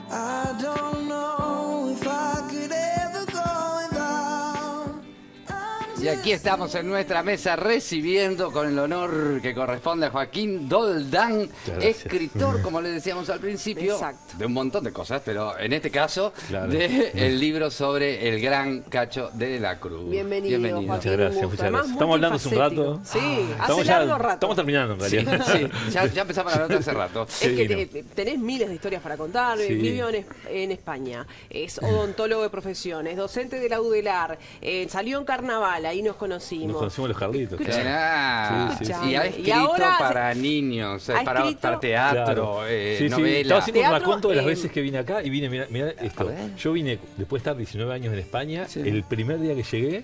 I don't know if I could ever go without. Y aquí estamos en nuestra mesa recibiendo con el honor que corresponde a Joaquín Doldán, escritor, como le decíamos al principio, Exacto. de un montón de cosas, pero en este caso Claro. del libro sobre el gran Cacho de la Cruz. Bienvenido, Joaquín. Muchas gracias, un gusto. muchas Además, gracias. Estamos hablando hace un rato. Sí, hace Estamos ya, largo rato. estamos terminando en Sí, realidad. sí, ya empezamos la nota hace rato. Es que divino. tenés miles de historias para contar. Sí. Vivió en España, es odontólogo de profesión, es docente de la UDELAR, salió en Carnaval, ahí nos conocimos. Nos conocimos los Carlitos. Escucha. Ah, Sí, sí, y ha sí. escrito Y ahora para niños, ha para escrito- teatro, Claro. Sí, sí. novela. Estaba haciendo un Teatro, raconto de las veces que vine acá y vine, mirá esto. ver. Yo vine, después de estar 19 años en España, Sí. el primer día que llegué,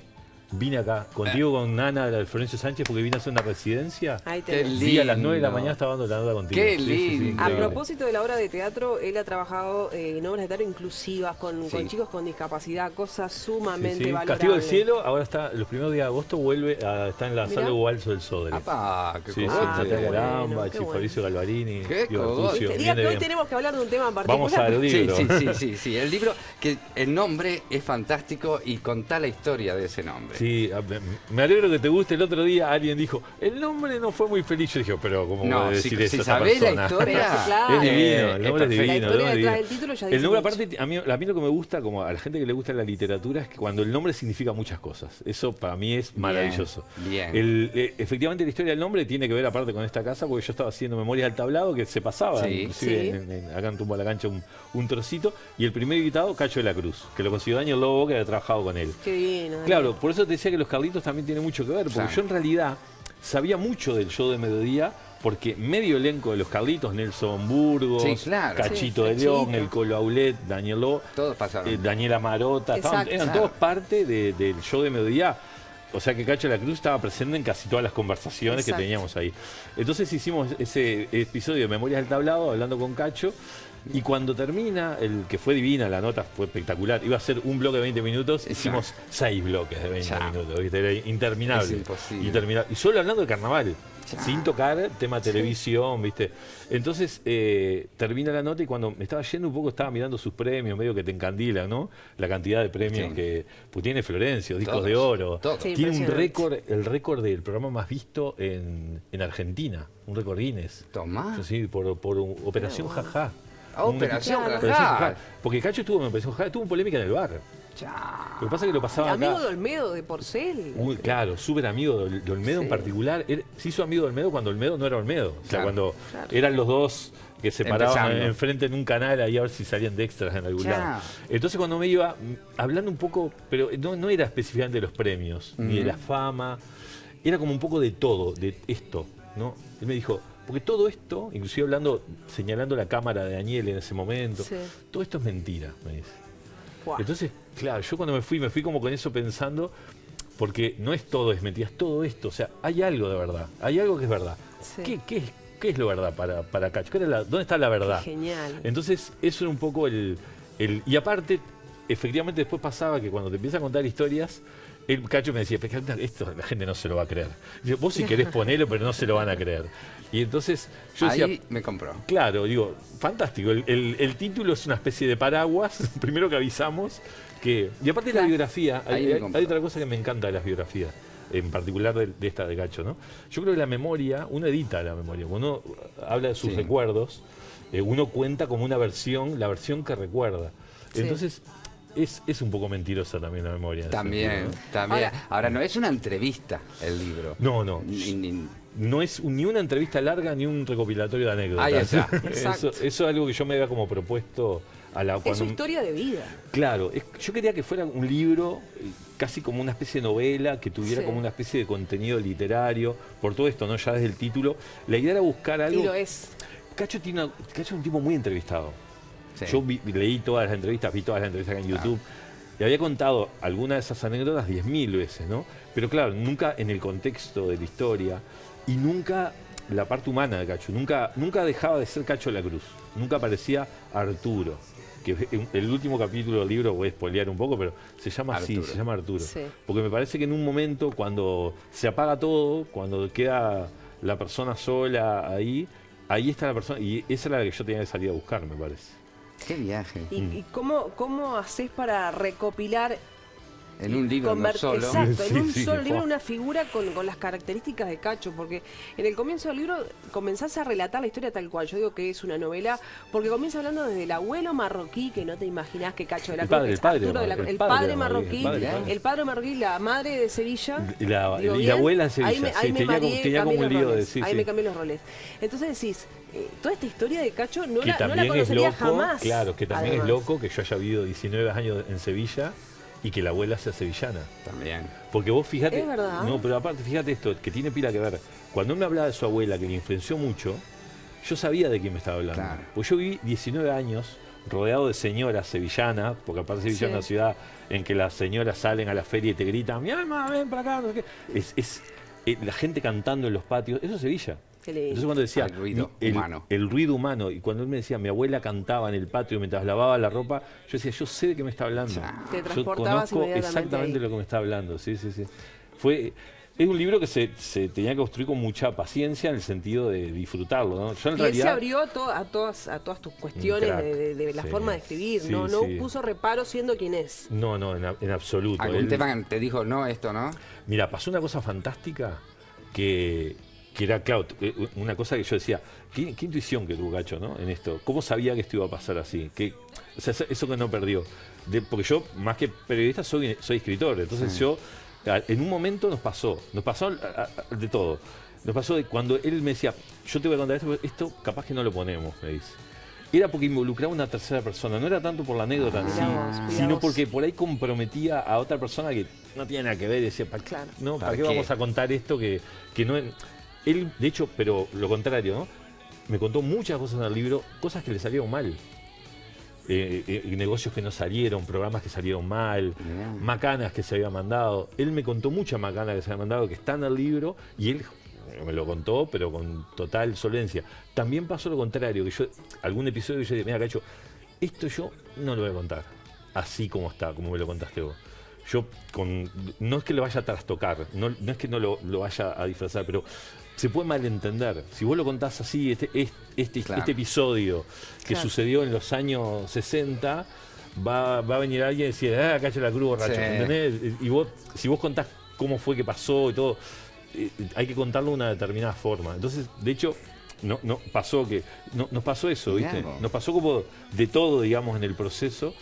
vine acá, contigo, con Ana, la de Florencio Sánchez, porque vine a hacer una residencia. Ahí Qué tenés. Sí, a las 9 de la lindo. mañana estaba dando la nota contigo. Qué Sí, sí, sí, lindo. A increíble. propósito de la obra de teatro, él ha trabajado en obras de teatro inclusivas con Sí. chicos con discapacidad, cosas Sí, sumamente sí. valorables. Castigo del Cielo, ahora está, los primeros días de agosto vuelve a estar en la Mirá. sala Ubalso del Sodre. Apá, qué Sí, sí, cogote. Natalia bueno, Lamba, qué bueno. Fabricio Galvarini, Qué Diego cogote. Artucio, Diga viene que hoy bien. tenemos que hablar de un tema en particular. Vamos al Sí, libro. sí. El libro, que el nombre es fantástico y contá la historia de ese nombre. Sí, me alegro que te guste. El otro día alguien dijo, el nombre no fue muy feliz. Yo dije, pero ¿cómo No, voy a decir si eso a esa sabés la persona? historia, Pero sí, claro. Es divino, el nombre es perfecto. divino. La el historia nombre es detrás divino. del título ya dice El nombre mucho. aparte, a mí lo que me gusta, como a la gente que le gusta la literatura, es que cuando el nombre significa muchas cosas. Eso para mí es maravilloso. bien. Efectivamente la historia del nombre tiene que ver aparte con esta casa, porque yo estaba haciendo Memorias del Tablado, que se pasaba, Sí. inclusive Sí. acá en Tumbo a la Cancha un trocito, y el primer invitado, Cacho de la Cruz, que lo consiguió Daniel Lobo, que había trabajado con él. Qué bien. Claro, por eso te decía que los Carlitos también tienen mucho que ver, porque Claro. yo en realidad sabía mucho del show de mediodía, porque medio elenco de los Carlitos, Nelson Burgos, Sí, claro. Cachito Sí, de León, Cachito. el Colo Aulet, Daniel Lobo, Todos pasaron. Daniela Marota, Exacto. eran Claro. todos parte del show de mediodía. O sea que Cacho de la Cruz estaba presente en casi todas las conversaciones Exacto. que teníamos ahí. Entonces hicimos ese episodio de Memorias del Tablado, hablando con Cacho. Y cuando termina, el que fue divina, la nota fue espectacular. Iba a ser un bloque de 20 minutos, hicimos 6 bloques de 20 Ya. minutos, ¿viste? Era interminable. Es imposible. Interminable. Y solo hablando de carnaval, Ya. sin tocar tema televisión, ¿viste? Entonces termina la nota y cuando me estaba yendo un poco estaba mirando sus premios, medio que te encandila, ¿no? La cantidad de premios Sí. que pues, tiene Florencio, discos Todos, de oro. todos. Sí. Tiene un Impresionante. récord, el récord del programa más visto en Argentina, un récord Guinness. Tomá. Yo sí, por Operación Pero bueno. Jajá. Ah, Operación Claro. Operación Jajá. Jajá. Porque Cacho estuvo en Operación Jajá, tuvo polémica en el bar. Ya. Lo que pasa es que lo pasaba Amigo acá. de Olmedo de Porcel. Muy claro, súper amigo de Olmedo Sí. en particular. Se hizo amigo de Olmedo cuando Olmedo no era Olmedo. O sea, Claro. cuando Claro. eran los dos que se paraban Empezando. enfrente en un canal ahí a ver si salían de extras en algún Ya. lado. Entonces cuando me iba, hablando un poco, pero no era específicamente de los premios, ni de la fama, era como un poco de todo, de esto, ¿no? Él me dijo, porque todo esto, inclusive señalando la cámara de Daniel en ese momento, Sí. todo esto es mentira, me dice. Buah. Entonces, claro, yo cuando me fui como con eso pensando, porque no es todo, es mentira, es todo esto. O sea, hay algo de verdad, hay algo que es verdad. Sí. ¿Qué es lo verdad para Cacho? ¿Dónde está la verdad? Qué genial. Entonces, eso era un poco y aparte, efectivamente después pasaba que cuando te empieza a contar historias, el Cacho me decía, "Pero esto la gente no se lo va a creer. Yo, vos si querés ponerlo, pero no se lo van a creer. Y entonces yo decía, Ahí me compró. claro, digo, fantástico. El título es una especie de paraguas, primero que avisamos. Y aparte de la Claro. biografía, Ahí me hay compró. otra cosa que me encanta de las biografías, en particular de esta de Cacho, ¿no? Yo creo que la memoria, uno edita la memoria, uno habla de sus Sí. recuerdos, uno cuenta como una versión, la versión que recuerda. Sí. Entonces, es un poco mentirosa también la memoria. en ese También, sentido, también. Ahora- Ahora, no es una entrevista el libro. No, Ni- no es ni una entrevista larga ni un recopilatorio de anécdotas. Ahí está. Exacto. Eso es algo que yo me había como propuesto a la Es su cuando historia de vida. Claro, yo quería que fuera un libro, casi como una especie de novela, que tuviera Sí. como una especie de contenido literario, por todo esto, ¿no? Ya desde el título. La idea era buscar algo. Y lo es. Cacho es un tipo muy entrevistado. Sí. Yo leí todas las entrevistas, vi todas las entrevistas acá en YouTube. Y había contado algunas de esas anécdotas 10.000 veces, ¿no? Pero claro, nunca en el contexto de la historia y nunca la parte humana de Cacho. Nunca dejaba de ser Cacho de la Cruz. Nunca aparecía Arturo. Que el último capítulo del libro, voy a spoilear un poco, pero se llama así, Arturo. se llama Arturo. Sí. Porque me parece que en un momento, cuando se apaga todo, cuando queda la persona sola ahí está la persona, y esa es la que yo tenía que salir a buscar, me parece. Qué viaje. ¿Y cómo haces para recopilar En un libro no solo. Exacto, en un Sí, solo libro fue. una figura con las características de Cacho, porque en el comienzo del libro comenzás a relatar la historia tal cual. Yo digo que es una novela, porque comienza hablando desde el abuelo marroquí, que no te imaginás que Cacho de la El Cruz, padre, que el es padre, Arturo de la el Cruz, el padre padre marroquí, el padre. marroquí, la madre de Sevilla. Y la Digo, y bien, la abuela en Sevilla, ahí me, sí, ahí me tenía como- mareé, tenía como cambié un los lío de- roles, sí, ahí sí. me cambié los roles. Entonces decís, toda esta historia de Cacho no Que la también es conocería loco, jamás. claro, que también además. es loco que yo haya vivido 19 años en Sevilla y que la abuela sea sevillana. También. Porque vos fíjate, Es verdad. no, pero aparte fíjate esto, que tiene pila que ver. Cuando él me hablaba de su abuela, que le influenció mucho, yo sabía de quién me estaba hablando. Claro. Pues yo viví 19 años rodeado de señoras sevillanas, porque aparte Sevilla Sí. es una ciudad en que las señoras salen a la feria y te gritan, mi alma, ven para acá, no sé qué. La gente cantando en los patios, eso es Sevilla. Qué lindo. Entonces cuando decía El ruido humano. el ruido humano, y cuando él me decía mi abuela cantaba en el patio mientras lavaba la ropa, yo decía, yo sé de qué me está hablando. Te Yo transportabas conozco inmediatamente exactamente ahí. lo que me está hablando. Sí, sí, sí. Es un libro que se tenía que construir con mucha paciencia en el sentido de disfrutarlo, ¿no? Yo en Y él se realidad abrió a todas tus cuestiones crack. de la Sí. forma de escribir, Sí, no sí. puso reparo siendo quien es. no, en absoluto. ¿Algún Él- tema que te dijo, no, esto no? Mira, pasó una cosa fantástica que era, claro, una cosa que yo decía, qué intuición que tuvo Cacho, ¿no? En esto. ¿Cómo sabía que esto iba a pasar así? O sea, eso que no perdió. Porque yo, más que periodista, soy escritor. Entonces yo, en un momento nos pasó de todo. Nos pasó de cuando él me decía, yo te voy a contar esto, pero esto capaz que no lo ponemos, me dice. Era porque involucraba a una tercera persona, no era tanto por la anécdota en sí, Mirá vos, mirá sino vos. porque por ahí comprometía a otra persona que no tiene nada que ver y decía, Claro. ¿Para ¿Para qué qué? vamos a contar esto que no es? Él, de hecho, pero lo contrario, ¿no? Me contó muchas cosas en el libro, cosas que le salieron mal. Negocios que no salieron, programas que salieron mal, Mirá. macanas que se había mandado. Él me contó mucha macana que se había mandado, que está en el libro, y él me lo contó, pero con total solencia. También pasó lo contrario, que yo, algún episodio yo dije, mira, Cacho, esto yo no lo voy a contar, así como está, como me lo contaste vos. Yo, no es que lo vaya a trastocar, no es que no lo vaya a disfrazar, pero se puede malentender. Si vos lo contás así, Claro. este episodio que Claro. sucedió en los años 60, va a venir alguien y decir, Cacho la Cruz, borracho, Sí. ¿entendés? Y vos, si vos contás cómo fue que pasó y todo, hay que contarlo de una determinada forma. Entonces, de hecho, no pasó nos pasó eso, ¿viste? Mirá vos. Nos pasó como de todo, digamos, en el proceso.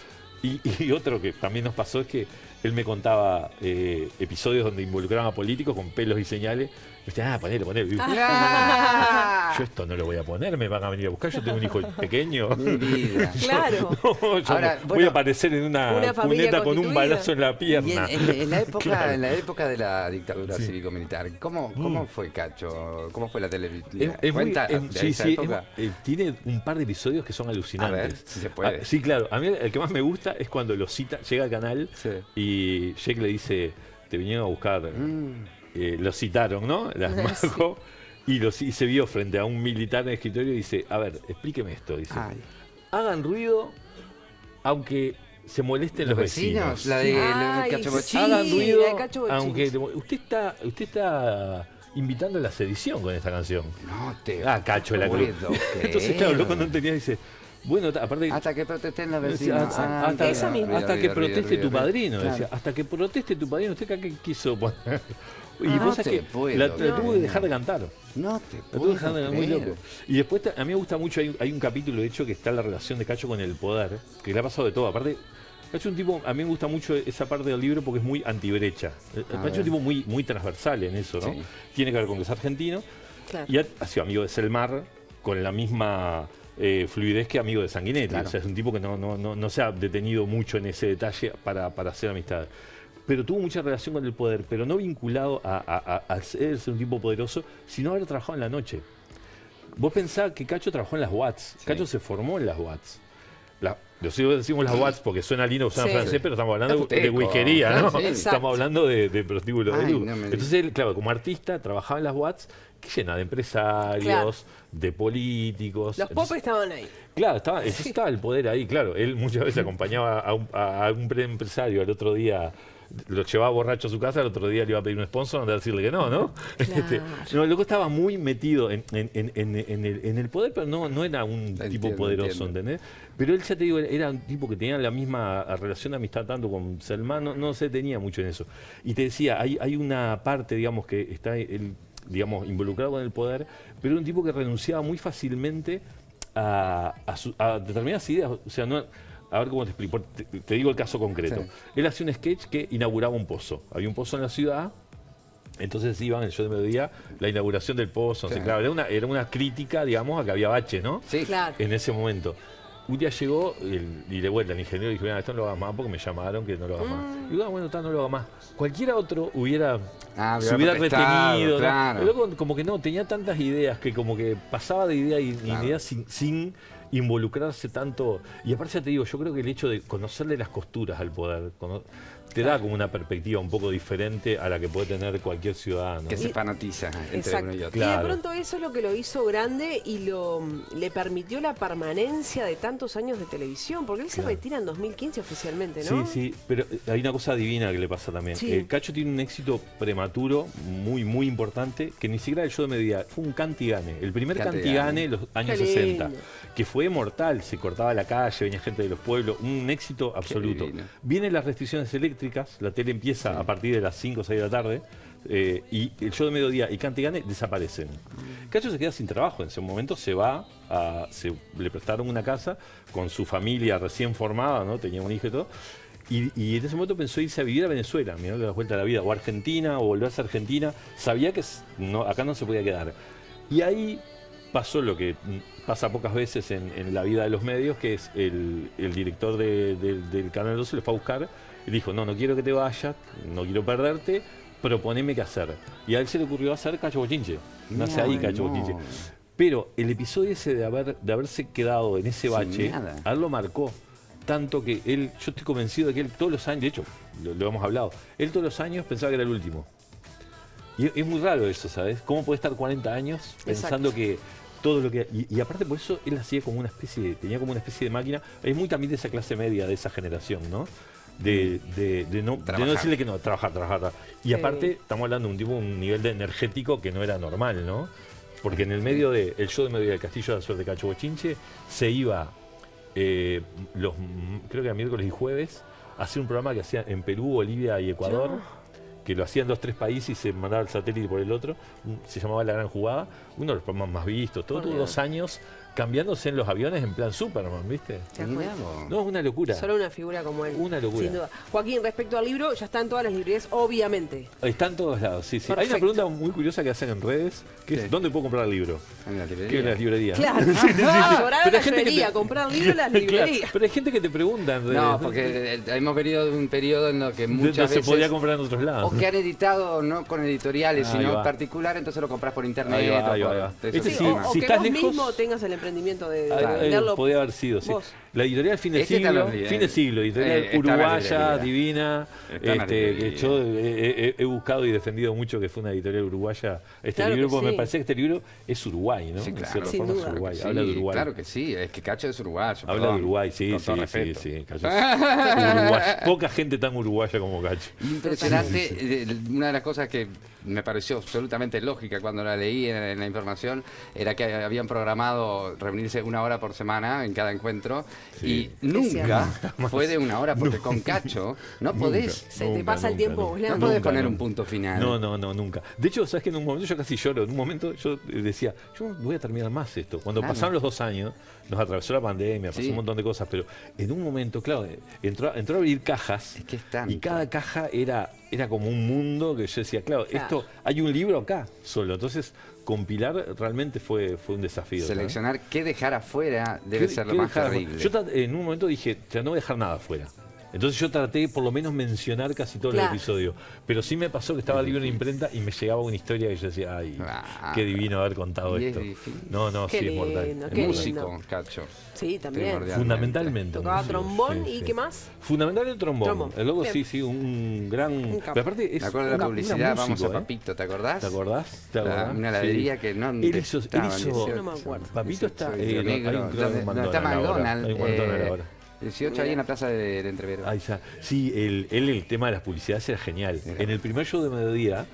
Y otro que también nos pasó es que él me contaba episodios donde involucraban a políticos con pelos y señales. Y usted, ponele. ¡Ah! Yo esto no lo voy a poner, me van a venir a buscar. Yo tengo un hijo pequeño. Mi vida. Claro. No, yo Ahora, voy bueno, a aparecer en una familia cuneta con un constituida. balazo en la Y pierna. en la época, Claro. en la época de la dictadura Sí. cívico-militar, ¿cómo fue Cacho? ¿Cómo fue la televisión? Es muy- ¿Cuenta es- de sí, esa sí, época? tiene un par de episodios que son alucinantes. A ver, si se puede. Sí, claro. A mí el que más me gusta es cuando lo cita, llega al canal Sí. y Jake le dice, te vinieron a buscar. Lo citaron, ¿no? Las Majo. Y se vio frente a un militar en el escritorio y dice, a ver, explíqueme esto. Dice, Ay. hagan ruido aunque se molesten los vecinos. La de Ay, Cacho sí. Bochini. Hagan la ruido de Cacho Bochini. aunque usted está invitando a la sedición con esta canción. No te Cacho de la Cruz. puedo Entonces, claro, creer. loco no entendía, dice, bueno, aparte... Hasta que protesten los decía, vecinos. hasta, Esa misma. hasta que proteste tu padrino, Claro. decía, hasta que proteste tu padrino, ¿usted qué quiso poner? Y No vos sabés te que puedo la creer. tuvo que dejar de cantar. No te La tuvo puedo que dejar de muy creer. loco. Y después a mí me gusta mucho, hay un capítulo de hecho que está la relación de Cacho con el poder, que le ha pasado de todo. Aparte, Cacho es un tipo, a mí me gusta mucho esa parte del libro porque es muy antibrecha. Cacho es un tipo muy transversal en eso, ¿no? Sí. Tiene que ver con que es argentino Claro. y ha sido amigo de Selmar con la misma fluidez que amigo de Sanguinetti. Claro. O sea, es un tipo que no se ha detenido mucho en ese detalle para hacer amistad. Pero tuvo mucha relación con el poder, pero no vinculado a ser un tipo poderoso, sino haber trabajado en la noche. Vos pensás que Cacho trabajó en las Watts. Sí. Cacho se formó en las Watts. Nosotros decimos las Watts porque suena lindo, suena Sí. francés, pero estamos hablando Puteco. de whiskería, ¿no? Sí. Exacto. Estamos hablando de prostíbulo de Ay, luz. no me Entonces él, claro, como artista, trabajaba en las Watts, que llena de empresarios, Claro. de políticos. Los Entonces, popes estaban ahí. claro, estaba el poder ahí, claro. Él muchas veces acompañaba a un empresario al otro día lo llevaba borracho a su casa, el otro día le iba a pedir un sponsor, no a decirle que no, ¿no? Claro. No, el loco estaba muy metido en el poder, pero no era un tipo poderoso, ¿entendés? Pero él, ya te digo, era un tipo que tenía la misma relación de amistad tanto con Salman, no se tenía mucho en eso. Y te decía, hay una parte, digamos, que está, digamos, involucrado en el poder, pero era un tipo que renunciaba muy fácilmente a determinadas ideas. O sea, no... A ver cómo te explico. Te digo el caso concreto. Sí. Él hacía un sketch que inauguraba un pozo. Había un pozo en la ciudad, entonces iban, el show de mediodía, la inauguración del pozo. Sí. No sé, claro, era una crítica, digamos, a que había bache, ¿no? Sí. Claro. En ese momento. Un día llegó y de vuelta el ingeniero dijo, mira, esto no lo hagas más porque me llamaron que no lo hagas más. Y digo, bueno, no lo haga más. Cualquiera otro se hubiera protestado, retenido. claro. ¿no? Luego, como que no, tenía tantas ideas que como que pasaba de idea en idea sin involucrarse tanto. Y aparte ya te digo, yo creo que el hecho de conocerle las costuras al poder te da como una perspectiva un poco diferente a la que puede tener cualquier ciudadano. Que se fanatiza entre Exacto. uno y otro. Claro. Y de pronto eso es lo que lo hizo grande y le permitió la permanencia de tantos años de televisión, porque él se retira en 2015 oficialmente, ¿no? Sí, pero hay una cosa divina que le pasa también. Sí. Cacho tiene un éxito prematuro, muy, muy importante, que ni siquiera el show de mediodía, fue un cantigane. El primer cantigane en los años Qué 60, lindo. que fue mortal, se cortaba la calle, venía gente de los pueblos, un éxito absoluto. divino. Vienen las restricciones eléctricas, la tele empieza a partir de las 5 o 6 de la tarde, y el show de mediodía y cantigane desaparecen. Cacho se queda sin trabajo, en ese momento le prestaron una casa con su familia recién formada, ¿no? Tenía un hijo y todo. Y en ese momento pensó irse a vivir a Venezuela, mirá la vuelta de la vida, o Argentina, o volverse a Argentina. Sabía que acá no se podía quedar. Y ahí pasó lo que pasa pocas veces en la vida de los medios, que es el director del Canal 12 lo fue a buscar y dijo, no quiero que te vayas, no quiero perderte, proponeme qué hacer. Y a él se le ocurrió hacer Cacho Bochinche. Nace ahí Cacho Bochinche. Pero el episodio ese de haberse quedado en ese bache, a él lo marcó. Tanto que yo estoy convencido de que él todos los años, de hecho, lo hemos hablado, él todos los años pensaba que era el último. Y es muy raro eso, ¿sabes? ¿Cómo puede estar 40 años pensando Exacto. que todo lo que... Y aparte por eso él hacía como tenía como una especie de máquina, es muy también de esa clase media, de esa generación, ¿no? De no decirle que no, trabajar. Y aparte, estamos hablando de un nivel de energético que no era normal, ¿el Porque en el medio del show de mediodía del Castillo de Azul de Cacho Bochinche se iba creo que era miércoles y jueves, a hacer un programa que hacía en Perú, Bolivia y Ecuador, que lo hacían 2-3 países y se mandaba el satélite por el otro, se llamaba La Gran Jugada, uno de los programas más vistos, todos 2 años cambiándose en los aviones en plan Superman, ¿viste? No, es una locura. Solo una figura como él. Una locura. Sin duda. Joaquín, respecto al libro, ya está en todas las librerías, obviamente. Está en todos lados, sí. Perfecto. Hay una pregunta muy curiosa que hacen en redes, que es ¿dónde puedo comprar el libro? En la librería. ¿Qué es la librería? Claro. Sí, sí, sí. Llorar a Pero la hay gente que librería, te- comprar libros en las Claro, librerías. pero hay gente que te pregunta en redes. No, porque hemos venido de un periodo en lo que No muchas se veces... podía comprar en otros lados. O que han editado no con editoriales, Ahí sino va. en particular, entonces lo compras por internet. Ahí va, o ahí va, por- ahí va. eso Este sí. sí, o si que estás vos lejos- mismo tengas el emprendimiento de Ah, venderlo. podía haber sido, sí. vos. La editorial Fin de Este está en Siglo, la librería. Fin de Siglo, editorial Está en la uruguaya, librería. divina, Está en la que librería. yo he buscado y defendido mucho que fue una editorial uruguaya Claro libro, que porque sí. me parecía que este libro es Uruguay, ¿no? Sí, En claro. cierta Sin forma duda. es Uruguay, Sí, habla de Uruguay. Claro que sí, es que Cacho es uruguayo. Habla perdón. de Uruguay, sí, Con sí, todo sí, respeto. sí. Cacho es uruguayo. Poca gente tan uruguaya como Cacho. Impresionante. Una de las cosas que me pareció absolutamente lógica cuando la leí en la información era que habían programado reunirse 1 hora por semana en cada encuentro y nunca fue de 1 hora porque con Cacho no podés, Se te pasa el tiempo no volando. podés Nunca, poner no. un punto final. No, nunca. De hecho, sabes que en un momento yo casi lloro. En un momento yo decía, yo no voy a terminar más esto. Cuando Claro. pasaron los 2 años, nos atravesó la pandemia, pasó Sí. un montón de cosas, pero en un momento, claro, entró a abrir cajas Es que es tanto. y cada caja era como un mundo que yo decía, claro, Claro. esto hay un libro acá solo. Entonces, compilar realmente fue un desafío. ¿no? Seleccionar qué dejar afuera debe ¿Qué- ser qué lo más dejar? terrible. Yo en un momento dije, ya no voy a dejar nada afuera. Entonces yo traté por lo menos mencionar casi todos Claro. los episodios. Pero sí me pasó que estaba el libro en imprenta y me llegaba una historia que yo decía, ay, Ah. qué divino haber contado Y es esto. difícil. No, Qué sí, es mortal. lindo, Es qué mortal. lindo. Músico, Cacho. Sí, también. Primordial. Fundamentalmente. Tocaba músico, trombón sí, y sí. ¿qué más? Fundamentalmente trombón. Trombón. El loco Bien. sí, un gran... Un capo. Pero aparte es Me acuerdo de la una publicidad, vamos músico, a Papito, ¿te acordás? ¿Te acordás? ¿Te La- acordás? una heladería que no Él hizo... detestaban, no me acuerdo. Papito está... Soy hay un negro. claro, No, está ahora. McDonald's, Hay un McDonald's ahora. 18 ahí en la plaza de Entreveros. Ahí está. Sí, el tema de las publicidades era genial. Era. En el primer show de mediodía,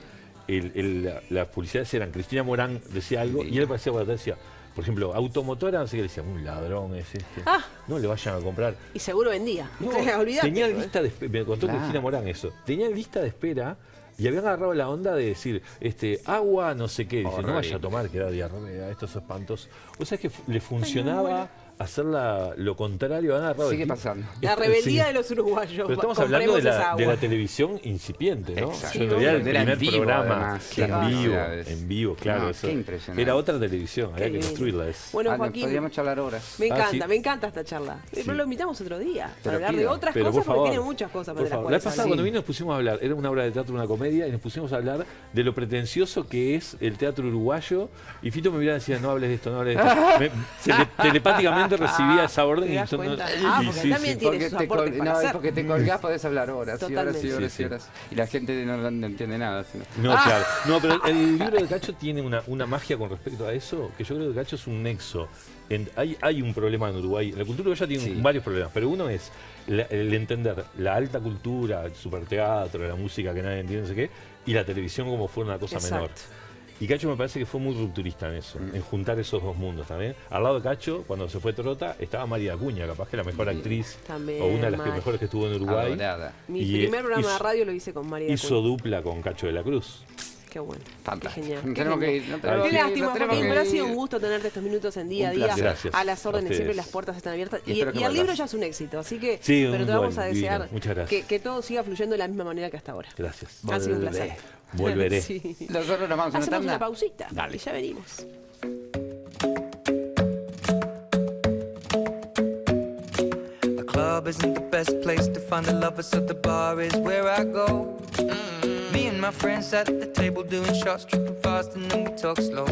las publicidades eran, Cristina Morán decía algo y él aparecía por atrás y decía, por ejemplo, automotora, no sé qué, le decía, un ladrón es este. Ah. No le vayan a comprar. Y seguro vendía. No, Olvídate. tenían lista de espera, me contó Claro. Cristina Morán eso. Tenían lista de espera y habían agarrado la onda de decir, agua, no sé qué. Dice, Horrible. no vaya a tomar, que da diarrea, estos espantos. O sea, es que le funcionaba hacer lo contrario. Han agarrado Sigue el tipo- pasando. La rebeldía Sí. de los uruguayos. Pero estamos hablando de Compremos esa de agua. la televisión incipiente, ¿no? Exacto. En realidad el Era en primer vivo, programa además. Qué barbaridades. en vivo, claro. No, eso. qué impresionante. Era otra televisión, había que lindo. construirla. Bueno, Ah, Joaquín, podríamos charlar horas. me encanta, sí. me encanta esta charla. Pero lo invitamos otro día Te para lo hablar de pido. otras Pero cosas por favor, porque tiene muchas cosas por de las favor. La cuales vez pasada hablar. cuando vino nos pusimos a hablar, era una obra de teatro, una comedia, y nos pusimos a hablar de lo pretencioso que es el teatro uruguayo. Y Fito me miraba y decía, no hables de esto, no hables de esto. Telepáticamente recibía esa orden ¿Te y das yo no- cuenta? y Porque sí, también sí. tiene Porque sus te, aportes para no, es hacer. porque te colgás, podés hablar horas y horas y Totalmente. horas Sí, y sí. horas. Y la gente no entiende nada. Sino- No, claro. No, pero el libro de Cacho tiene una magia con respecto a eso, que yo creo que Cacho es un nexo. Hay un problema en Uruguay. La cultura uruguaya tiene Sí. varios problemas, pero uno es el entender la alta cultura, el superteatro, la música que nadie entiende, no sé qué, y la televisión como fue una cosa Exacto. menor. Y Cacho me parece que fue muy rupturista en eso, en juntar esos dos mundos también. Al lado de Cacho, cuando se fue Trota, estaba María Acuña, capaz que la mejor actriz, También, o una de las Mari. mejores que estuvo en Uruguay. Adorada. Mi Y, primer programa hizo- de radio lo hice con María. Hizo dupla con Cacho de la Cruz. Qué bueno. Fantástico. Qué genial. Tenemos que ir, no tenemos Qué que ir, lástima, no tenemos Joaquín, que pero ha sido ir. un gusto tenerte estos minutos en día a Un día. placer. Gracias. A las órdenes, A ustedes. siempre las puertas están abiertas. Y Y, espero que y el libro vuelvas. ya es un éxito, así que Sí, pero un te vamos buen a divino. desear Muchas gracias. que todo siga fluyendo de la misma manera que hasta ahora. Gracias. Ha sido un placer. Volveré. Sí. Nosotros nos vamos a una Hacemos tanda. una pausita Dale. y ya venimos. The club isn't the best place to find the lovers, so the bar is where I go. Me and my friends sat at the table doing shots, tripping fast, and then we talk slow.